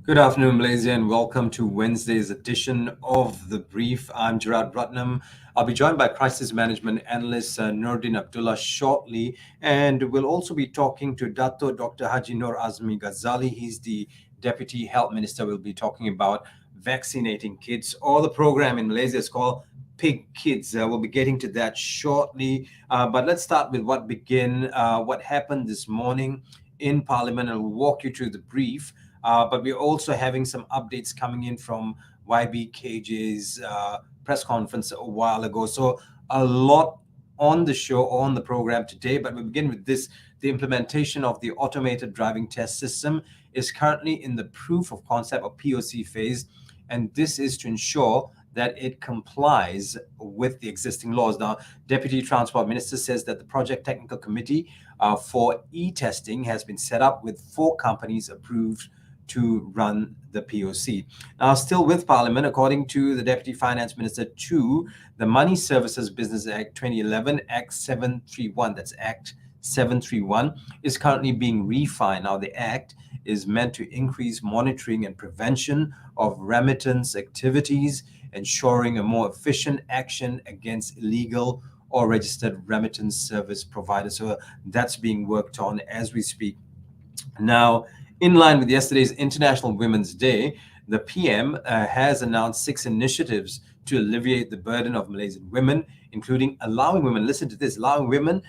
Good afternoon, Malaysia, and welcome to Wednesday's edition of The Brief. I'm Gerard Ratnam. I'll be joined by Crisis Management Analyst Nordin Abdullah shortly, and we'll also be talking to DATO Dr. HAJI AZMI GHAZALI. He's the Deputy Health Minister. We'll be talking about vaccinating kids, or the program in Malaysia is called PICKids. We'll be getting to that shortly, but let's start with what happened this morning in Parliament, and we'll walk you through the brief. But we're also having some updates coming in from YBKJ's press conference a while ago. So a lot on the show, on the program today, but we begin with this. The implementation of the automated driving test system is currently in the proof of concept or POC phase, and this is to ensure that it complies with the existing laws. Now, Deputy Transport Minister says that the Project Technical Committee for e-testing has been set up with 4 companies approved to run the POC. Now, still with Parliament, according to the Deputy Finance Minister, the Money Services Business Act 2011, Act 731, that's Act 731, is currently being refined. Now, the Act is meant to increase monitoring and prevention of remittance activities, ensuring a more efficient action against illegal or registered remittance service providers. So that's being worked on as we speak. Now, in line with yesterday's International Women's Day, the PM has announced 6 initiatives to alleviate the burden of Malaysian women, including allowing women, listen to this, allowing women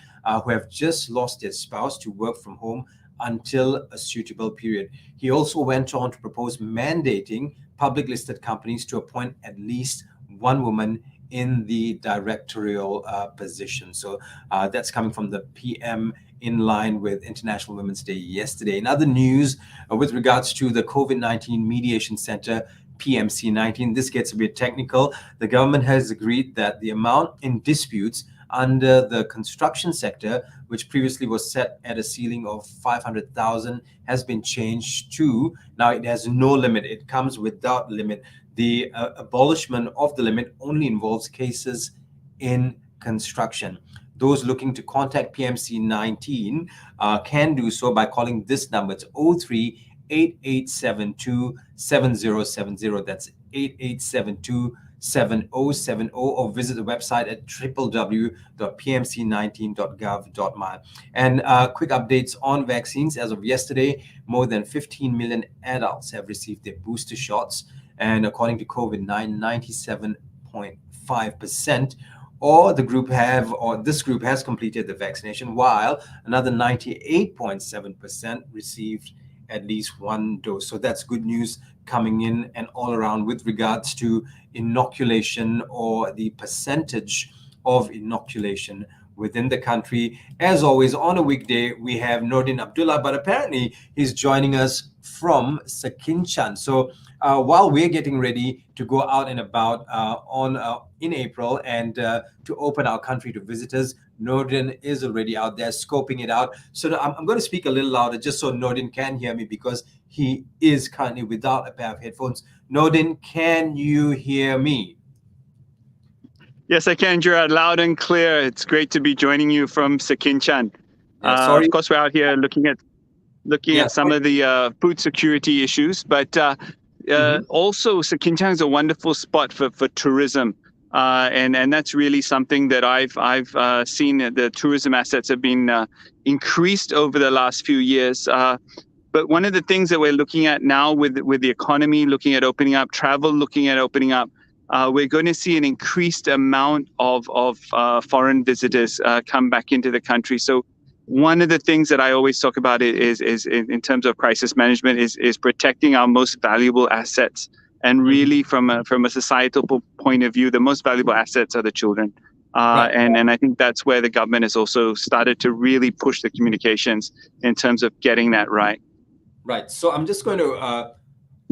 who have just lost their spouse to work from home until a suitable period. He also went on to propose mandating public listed companies to appoint at least 1 woman in the directorial position. So that's coming from the PM in line with International Women's Day yesterday. In other news, with regards to the COVID-19 Mediation Center, PMC-19, this gets a bit technical. The government has agreed that the amount in disputes under the construction sector, which previously was set at a ceiling of 500,000, has been changed to, now it has no limit. It comes without limit. The abolishment of the limit only involves cases in construction. Those looking to contact PMC-19 can do so by calling this number. It's 03 8872 7070. That's 8872 7070, or visit the website at www.pmc19.gov.my. And quick updates on vaccines. As of yesterday, more than 15 million adults have received their booster shots. And according to COVID-19, 97.5% this group has completed the vaccination, while another 98.7% received at least 1 dose. So that's good news coming in and all around with regards to inoculation, or the percentage of inoculation within the country. As always, on a weekday, we have Nordin Abdullah, but apparently he's joining us from Sekinchan. So while we're getting ready to go out and about in April and to open our country to visitors, Nordin is already out there scoping it out. So I'm going to speak a little louder just so Nordin can hear me, because he is currently without a pair of headphones. Nordin, can you hear me? Yes, I can, Gerard, loud and clear. It's great to be joining you from Sekinchan. Of course, we're out here looking at some of the food security issues, but also Sekinchan is a wonderful spot for tourism, and that's really something that I've seen. The tourism assets have been increased over the last few years. But one of the things that we're looking at now with the economy, looking at opening up, travel, looking at opening up, we're going to see an increased amount of foreign visitors come back into the country. So one of the things that I always talk about is in terms of crisis management is protecting our most valuable assets. And really, from a societal point of view, the most valuable assets are the children. And I think that's where the government has also started to really push the communications in terms of getting that right. Right. So I'm just going to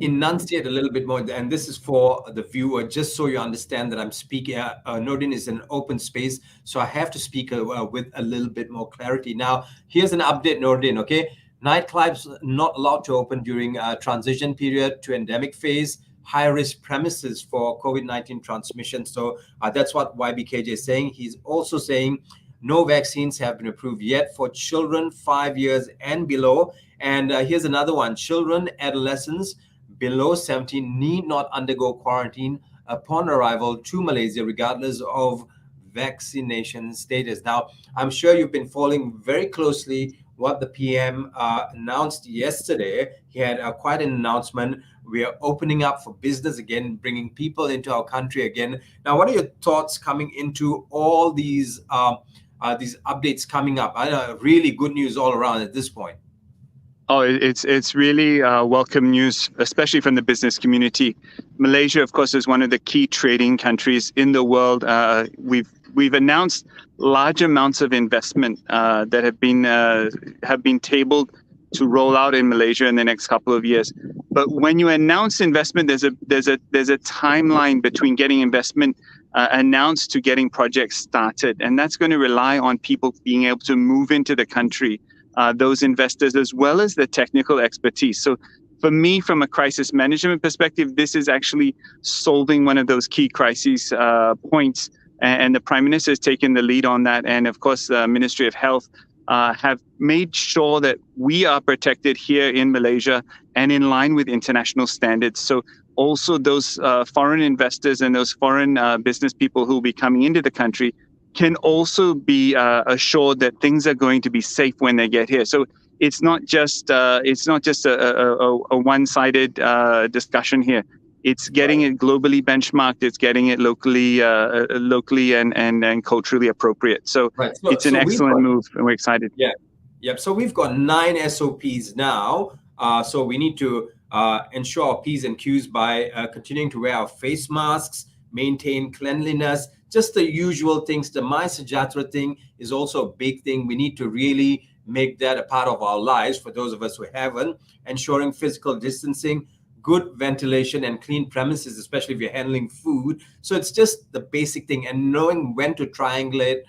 enunciate a little bit more, and this is for the viewer, just so you understand that I'm speaking. Nordin is an open space, so I have to speak with a little bit more clarity. Now, here's an update, Nordin, okay? Nightclubs not allowed to open during transition period to endemic phase, high-risk premises for COVID-19 transmission. So that's what YBKJ is saying. He's also saying no vaccines have been approved yet for children 5 years and below. And here's another one: children, adolescents below 17 need not undergo quarantine upon arrival to Malaysia, regardless of vaccination status. Now, I'm sure you've been following very closely what the PM announced yesterday. He had quite an announcement. We are opening up for business again, bringing people into our country again. Now, what are your thoughts coming into all these updates coming up? I know, really good news all around at this point. Oh, it's really welcome news, especially from the business community. Malaysia, of course, is one of the key trading countries in the world. We've announced large amounts of investment that have been tabled to roll out in Malaysia in the next couple of years. But when you announce investment, there's a timeline between getting investment announced to getting projects started, and that's going to rely on people being able to move into the country. Those investors, as well as the technical expertise. So for me, from a crisis management perspective, this is actually solving one of those key crises points. And the Prime Minister has taken the lead on that. And of course, the Ministry of Health have made sure that we are protected here in Malaysia and in line with international standards. So also those foreign investors and those foreign business people who will be coming into the country can also be assured that things are going to be safe when they get here. So it's not just a one-sided discussion here. It's getting it globally benchmarked. It's getting it locally and culturally appropriate. So it's an excellent move, and we're excited. Yeah, yep. So we've got 9 SOPs now. So we need to ensure our P's and Q's by continuing to wear our face masks, maintain cleanliness, just the usual things. The My Sejahtera thing is also a big thing. We need to really make that a part of our lives for those of us who haven't. Ensuring physical distancing, good ventilation, and clean premises, especially if you're handling food. So it's just the basic thing, and knowing when to triangulate,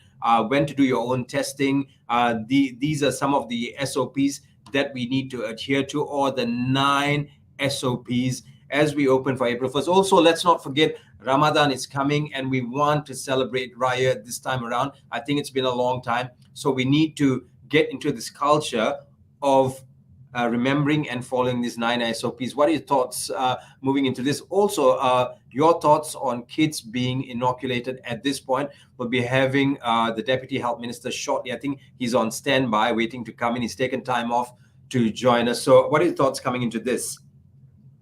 when to do your own testing. These are some of the SOPs that we need to adhere to, or the 9 SOPs as we open for April 1st. Also, let's not forget Ramadan is coming, and we want to celebrate Raya this time around. I think it's been a long time. So we need to get into this culture of remembering and following these 9 SOPs. What are your thoughts moving into this? Also, your thoughts on kids being inoculated at this point. We'll be having the Deputy Health Minister shortly. I think he's on standby, waiting to come in. He's taken time off to join us. So what are your thoughts coming into this?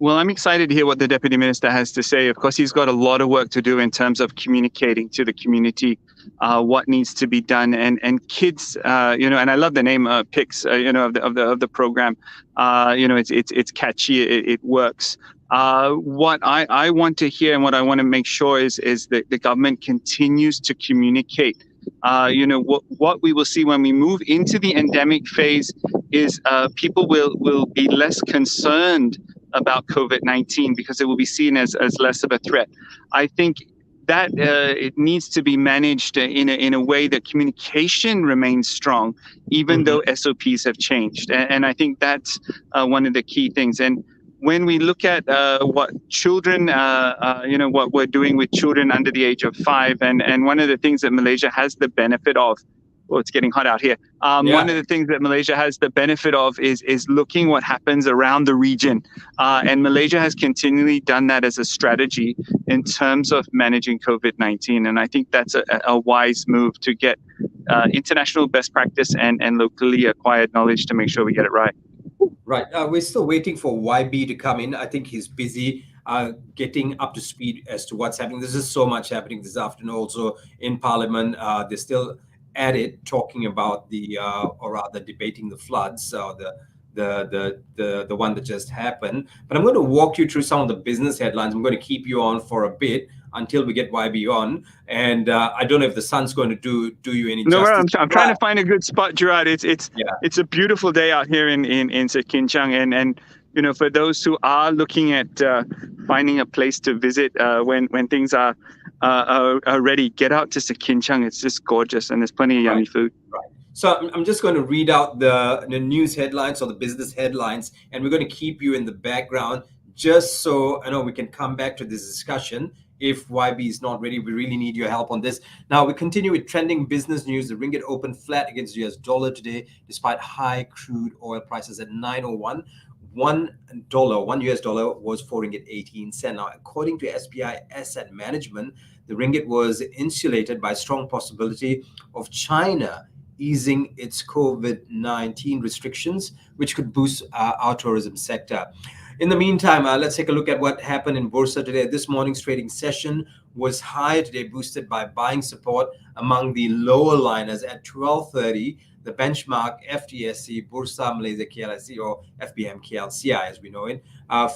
Well, I'm excited to hear what the Deputy Minister has to say. Of course, he's got a lot of work to do in terms of communicating to the community what needs to be done. And kids, and I love the name PICKids, of the program. It's catchy, it works. What I want to hear and what I want to make sure is that the government continues to communicate. What we will see when we move into the endemic phase is people will be less concerned about COVID-19 because it will be seen as less of a threat. I think that it needs to be managed in a way that communication remains strong, even though SOPs have changed. And I think that's one of the key things. And when we look at what children, what we're doing with children under the age of 5, and one of the things that Malaysia has the benefit of, well, it's getting hot out here. One of the things that Malaysia has the benefit of is looking what happens around the region. And Malaysia has continually done that as a strategy in terms of managing COVID-19. And I think that's a wise move to get international best practice and locally acquired knowledge to make sure we get it right. Right. We're still waiting for YB to come in. I think he's busy getting up to speed as to what's happening. There's just so much happening this afternoon also in Parliament. They're still at it, talking about or rather debating the floods, the one that just happened. But I'm going to walk you through some of the business headlines. I'm going to keep you on for a bit until we get YB on. And I don't know if the sun's going to do you any justice. I'm trying to find a good spot, Gerard. It's a beautiful day out here in Sekinchang, and for those who are looking at finding a place to visit when things are ready, get out to Sekinchang. It's just gorgeous, and there's plenty of yummy food. Right. So I'm just going to read out the news headlines or the business headlines, and we're going to keep you in the background just so I know we can come back to this discussion. If YB is not ready, we really need your help on this. Now, we continue with trending business news. The ringgit opened flat against the US dollar today, despite high crude oil prices at 901. one US dollar was 4 ringgit 18 cent. Now, according to SBI Asset Management, the ringgit was insulated by strong possibility of China easing its COVID-19 restrictions, which could boost our tourism sector. In the meantime, let's take a look at what happened in Bursa today. This morning's trading session was high today, boosted by buying support among the lower liners at 12:30. The benchmark FTSE Bursa Malaysia KLSE, or FBM KLCI as we know it,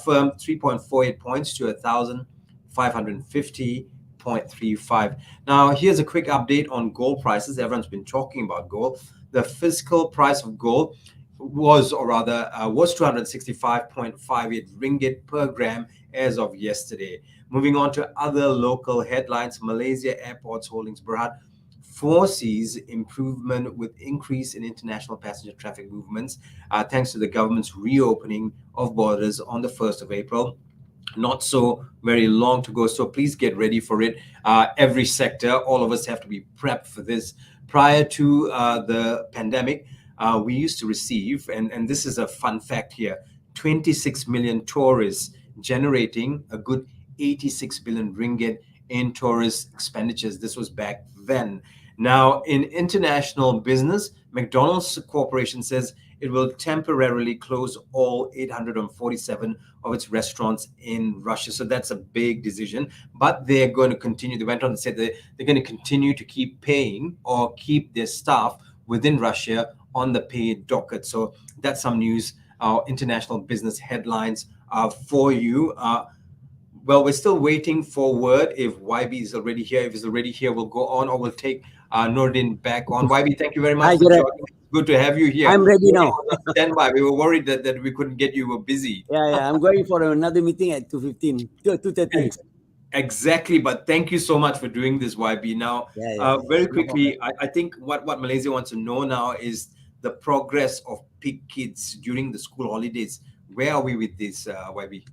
firmed 3.48 points to 1,550.35. Now, here's a quick update on gold prices. Everyone's been talking about gold. The physical price of gold was 265.58 ringgit per gram as of yesterday. Moving on to other local headlines, Malaysia Airports Holdings Berhad foresees improvement with increase in international passenger traffic movements thanks to the government's reopening of borders on the 1st of April. Not so very long to go, so please get ready for it. Every sector, all of us have to be prepped for this. Prior to the pandemic, we used to receive, and this is a fun fact here, 26 million tourists, generating a good 86 billion ringgit in tourist expenditures. This was back then. Now, in international business, McDonald's Corporation says it will temporarily close all 847 of its restaurants in Russia. So that's a big decision, but they're going to continue. They went on and said that they're going to continue to keep paying or keep their staff within Russia on the paid docket. So that's some news, international business headlines for you. Well, we're still waiting for word if YB is already here. If he's already here, we'll go on, or we'll take Nordin back on. YB, thank you very much for joining. Good to have you here. I'm ready now. Stand by. We were worried that we couldn't get you. We were busy. Yeah. I'm going for another meeting at 2:30. Exactly. But thank you so much for doing this, YB. Now, very quickly, I think what Malaysia wants to know now is the progress of PICKids during the school holidays. Where are we with this, YB?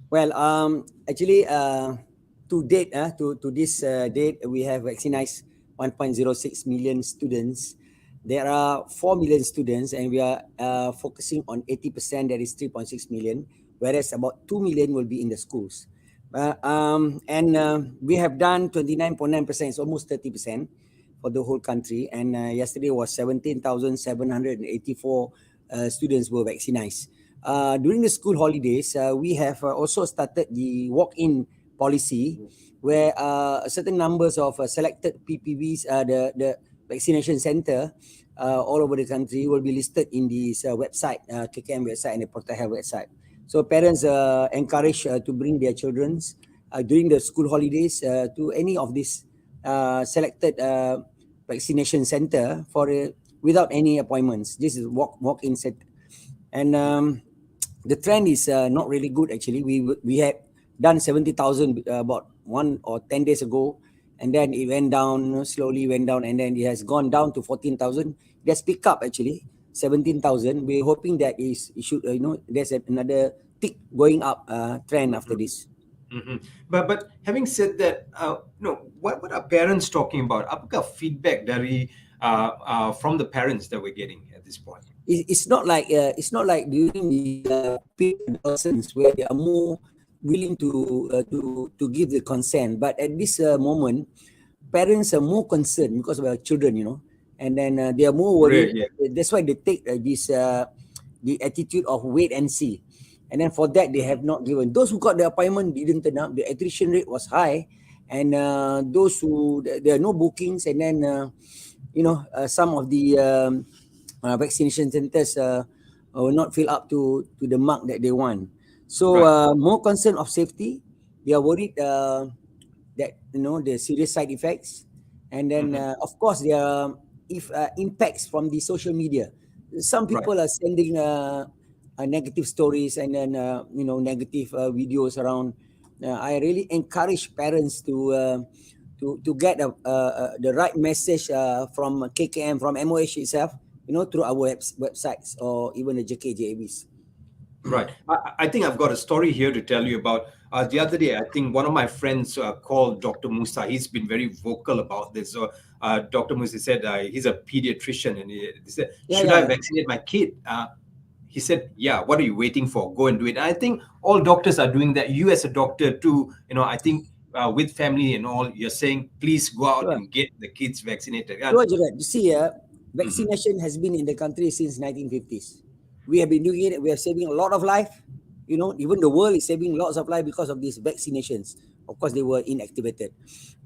Well, actually, to date, to this date, we have vaccinated 1.06 million students. There are 4 million students, and we are focusing on 80%, that is 3.6 million, whereas about 2 million will be in the schools. And we have done 29.9%, it's almost 30% for the whole country. And yesterday was 17,784 students were vaccinated. During the school holidays, we have also started the walk-in policy, where a certain numbers of selected PPVs, the vaccination center all over the country will be listed in this website, KKM website and the Protect Health website. So parents are encouraged to bring their children during the school holidays to any of these selected vaccination center for without any appointments. This is walk-in center. And the trend is not really good actually. We had done 70,000 about 1 or 10 days ago, and then it went down, slowly went down, and then it has gone down to 14,000. It has picked up actually, 17,000. We're hoping that it should, there's another tick going up trend after this. Mm-hmm. But having said that, what are parents talking about? Apakah feedback dari from the parents that we're getting at this point? It's not like during the adolescence where they are more willing to give the consent, but at this moment, parents are more concerned because of our children, and then they are more worried. Yeah. That's why they take the attitude of wait and see, and then for that they have not given. Those who got the appointment didn't turn up. The attrition rate was high, and those who there are no bookings, and then some of the vaccination centers will not fill up to the mark that they want. So more concern of safety. They are worried that the serious side effects, and then of course there are impacts from the social media. Some people are sending negative stories and then negative videos around. I really encourage parents to get the right message from KKM, from MOH itself, through our websites or even the JKJABs. Right. I think I've got a story here to tell you about. The other day, I think one of my friends called Dr. Musa. He's been very vocal about this. So Dr. Musa said he's a pediatrician, and he said, should I vaccinate my kid? he said, yeah, what are you waiting for? Go and do it. And I think all doctors are doing that. You as a doctor too, I think with family and all, you're saying, please go out and get the kids vaccinated. Sure, Gerard. You see, vaccination has been in the country since 1950s. We have been doing it. We are saving a lot of life. Even the world is saving lots of life because of these vaccinations. Of course, they were inactivated.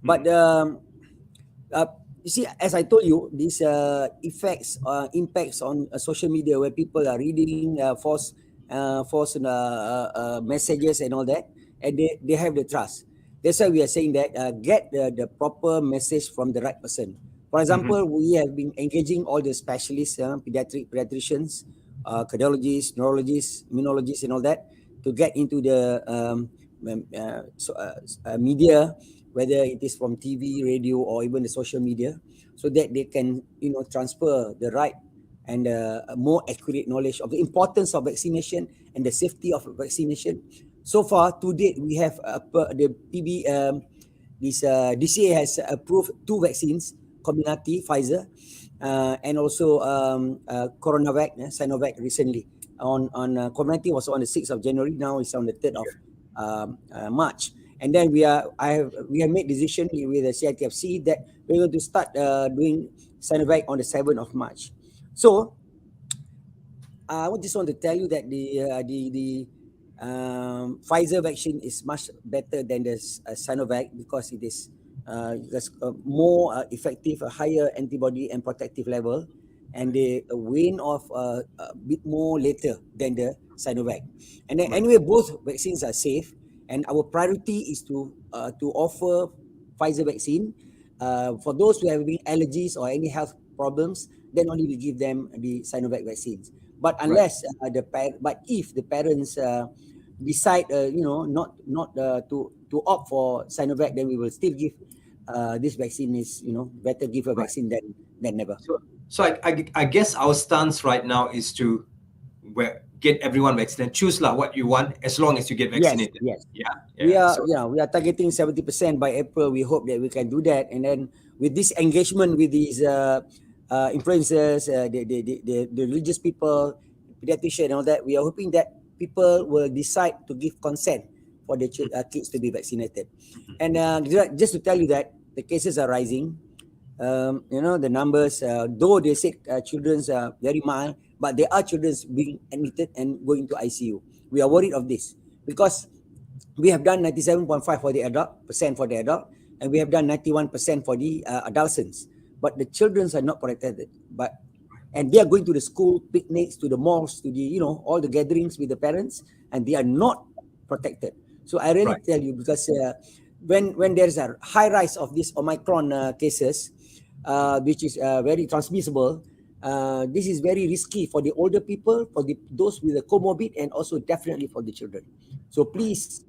But you see, as I told you, these impacts on social media where people are reading false messages and all that, and they have the trust. That's why we are saying that get the proper message from the right person. For example, we have been engaging all the specialists, pediatricians, cardiologists, neurologists, immunologists, and all that to get into the media, whether it is from TV, radio, or even the social media, so that they can, transfer the right and more accurate knowledge of the importance of vaccination and the safety of vaccination. So far, to date, we have DCA has approved 2 vaccines, Comirnaty, Pfizer, and also Coronavac, Sinovac recently. On Comirnaty was on the 6th of January. Now it's on the 3rd of March. And then we have made decision with the CITFC that we're going to start doing Sinovac on the 7th of March. So I just want to tell you that the Pfizer vaccine is much better than the Sinovac because it is more effective, a higher antibody and protective level, and they wane off a bit more later than the Sinovac. And then anyway, both vaccines are safe, and our priority is to offer Pfizer vaccine for those who have allergies or any health problems. Then only we give them the Sinovac vaccines. But unless if the parents decide not to opt for Sinovac, then we will still give this vaccine is better give a vaccine than never. So I guess our stance right now is to get everyone vaccinated. Choose what you want as long as you get vaccinated. Yes. Yeah. We are targeting 70% by April. We hope that we can do that. And then with this engagement with these influencers, the religious people, pediatrician and all that, we are hoping that people will decide to give consent for the kids to be vaccinated. And just to tell you that the cases are rising. The numbers, though they say children's are very mild, but there are children being admitted and going to ICU. We are worried of this because we have done 97.5% for the adult, and we have done 91% for the adolescents. But the children are not protected. And they are going to the school picnics, to the malls, to the all the gatherings with the parents, and they are not protected. So I really tell you, because when there is a high rise of these Omicron cases, which is very transmissible, this is very risky for the older people, for those with the comorbid, and also definitely for the children. So please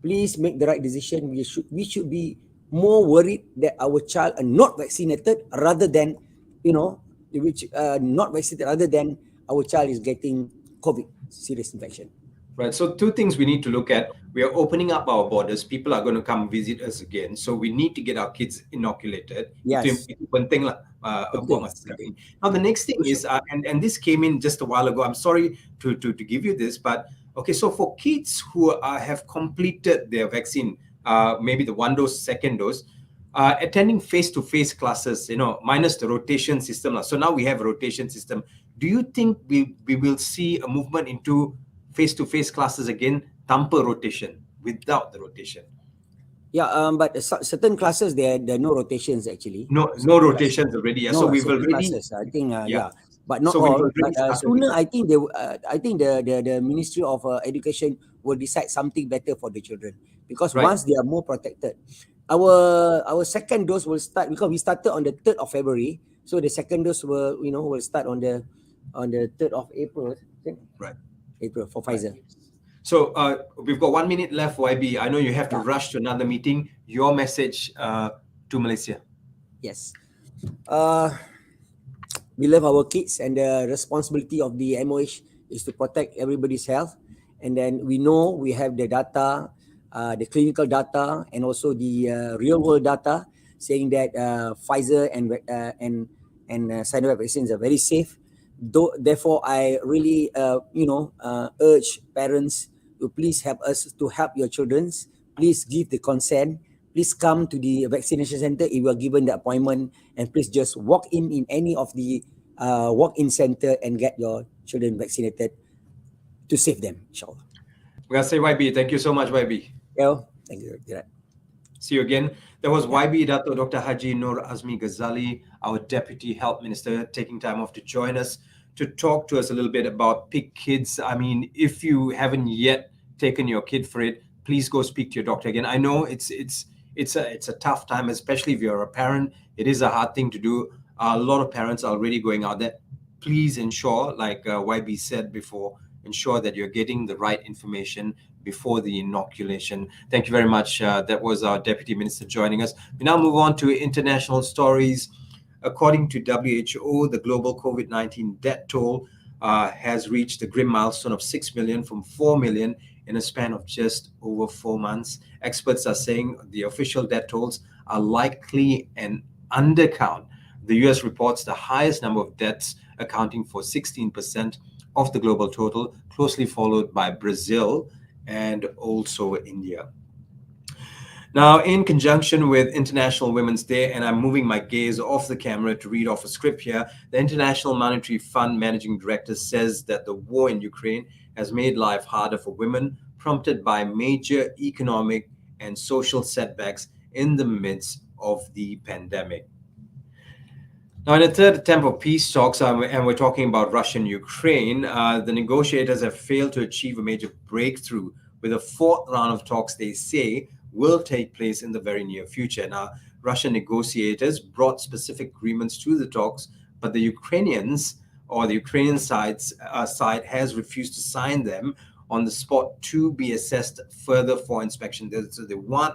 make the right decision. We should be more worried that our child are not vaccinated rather than not vaccinated, rather than our child is getting COVID, serious infection. Right. So 2 things we need to look at. We are opening up our borders. People are going to come visit us again. So we need to get our kids inoculated. Yes. Itu penting lah. Now the next thing is, and this came in just a while ago. I'm sorry to give you this, but okay. So for kids who have completed their vaccine, maybe the 1 dose, 2nd dose, attending face-to-face classes, minus the rotation system. So now we have a rotation system. Do you think we will see a movement into face-to-face classes again, tanpa rotation, without the rotation? Yeah, but certain classes there are no rotations actually. No rotations already. Yeah. So we will really. Classes, I think but not all. But sooner, I think the Ministry of Education will decide something better for the children, because once they are more protected. Our 2nd dose will start, because we started on the 3rd of February. So the 2nd dose will start on the 3rd of April. Right. April for Pfizer. So we've got 1 minute left, YB. I know you have to rush to another meeting. Your message to Malaysia. Yes. We love our kids, and the responsibility of the MOH is to protect everybody's health. And then we know we have the data, the clinical data, and also the real world data saying that Pfizer and Sinovac vaccines are very safe. Therefore, I really, urge parents to please help us to help your children. Please give the consent. Please come to the vaccination center if you are given the appointment, and please just walk in any of the walk-in center and get your children vaccinated to save them, inshallah. We're going to say YB. Thank you so much, YB. Yeah, thank you, Gerard. See you again. That was YB, DATO Dr. HAJI Noor Azmi GHAZALI, our Deputy Health Minister, taking time off to join us to talk to us a little bit about PICKids. I mean, if you haven't yet taken your kid for it, please go speak to your doctor again. I know it's a tough time, especially if you're a parent. It is a hard thing to do. A lot of parents are already going out there. Please ensure, like YB said before, ensure that you're getting the right information before the inoculation. Thank you very much. That was our Deputy Minister joining us. We now move on to international stories. According to WHO, the global COVID-19 death toll has reached the grim milestone of 6 million from 4 million in a span of just over 4 months. Experts are saying the official death tolls are likely an undercount. The US reports the highest number of deaths, accounting for 16% of the global total, closely followed by Brazil and also India. Now, in conjunction with International Women's Day, and I'm moving my gaze off the camera to read off a script here, the International Monetary Fund Managing Director says that the war in Ukraine has made life harder for women, prompted by major economic and social setbacks in the midst of the pandemic. Now, in a third attempt of peace talks, and we're talking about Russia and Ukraine, the negotiators have failed to achieve a major breakthrough, with a fourth round of talks they say will take place in the very near future. Now, Russian negotiators brought specific agreements to the talks, but the Ukrainians, or the Ukrainian side has refused to sign them on the spot to be assessed further for inspection. So they want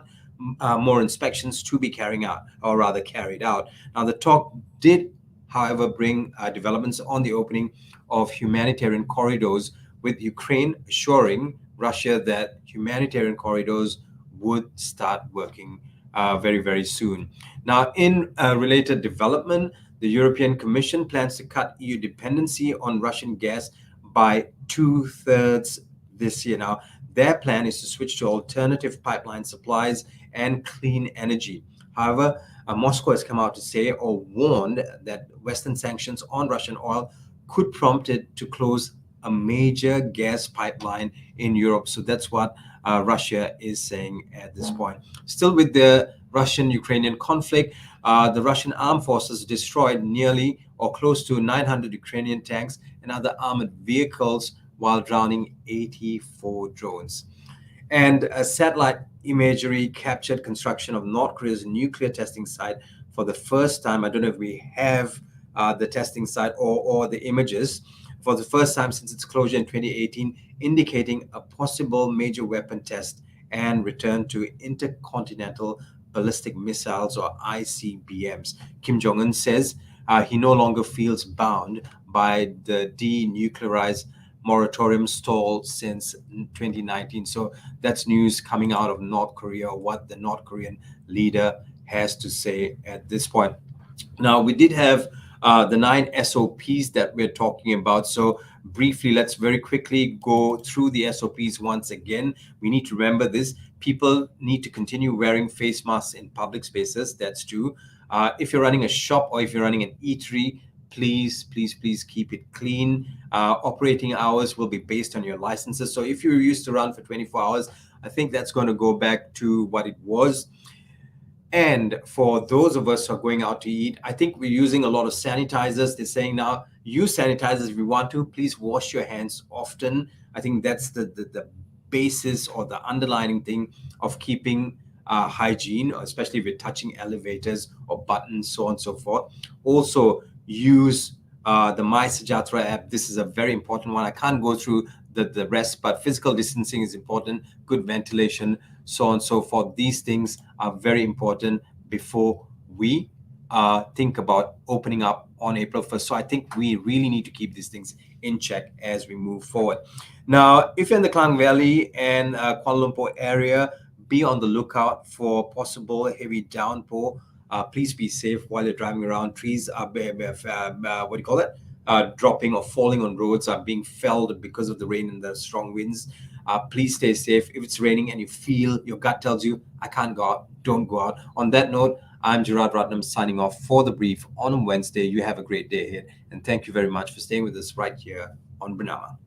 more inspections to be carried out. Now, the talk did, however, bring developments on the opening of humanitarian corridors, with Ukraine assuring Russia that humanitarian corridors would start working very, very soon. Now, in a related development, the European Commission plans to cut EU dependency on Russian gas by 2/3 this year. Now, their plan is to switch to alternative pipeline supplies and clean energy. However, Moscow has come out to say, or warned, that Western sanctions on Russian oil could prompt it to close a major gas pipeline in Europe. So that's what Russia is saying at this point. Still with the Russian-Ukrainian conflict, the Russian armed forces destroyed nearly or close to 900 Ukrainian tanks and other armored vehicles while drowning 84 drones. And a satellite imagery captured construction of North Korea's nuclear testing site for the first time. I don't know if we have the testing site or the images, for the first time since its closure in 2018, indicating a possible major weapon test and return to intercontinental ballistic missiles, or ICBMs. Kim Jong-un says he no longer feels bound by the denuclearized moratorium stalled since 2019. So that's news coming out of North Korea, what the North Korean leader has to say at this point. Now, we did have the 9 SOPs that we're talking about. So briefly, let's very quickly go through the SOPs once again. We need to remember this. People need to continue wearing face masks in public spaces. That's true. If you're running a shop or if you're running an eatery, please keep it clean. Operating hours will be based on your licenses. So if you used to run for 24 hours, I think that's going to go back to what it was. And for those of us who are going out to eat, I think we're using a lot of sanitizers. They're saying now, use sanitizers if you want to. Please wash your hands often. I think that's the basis or the underlying thing of keeping hygiene, especially if you're touching elevators or buttons, so on and so forth. Also, use the My Sejahtera app. This is a very important one. I can't go through the rest, but physical distancing is important, good ventilation, so on and so forth. These things are very important before we think about opening up on April 1st. So I think we really need to keep these things in check as we move forward. Now, if you're in the Klang Valley and Kuala Lumpur area, be on the lookout for possible heavy downpour. Please be safe while you're driving around. Trees are, dropping or falling on roads, are being felled because of the rain and the strong winds. Please stay safe. If it's raining and you feel your gut tells you, I can't go out, don't go out. On that note, I'm Gerard Ratnam signing off for The Brief on Wednesday. You have a great day ahead. And thank you very much for staying with us right here on Bernama.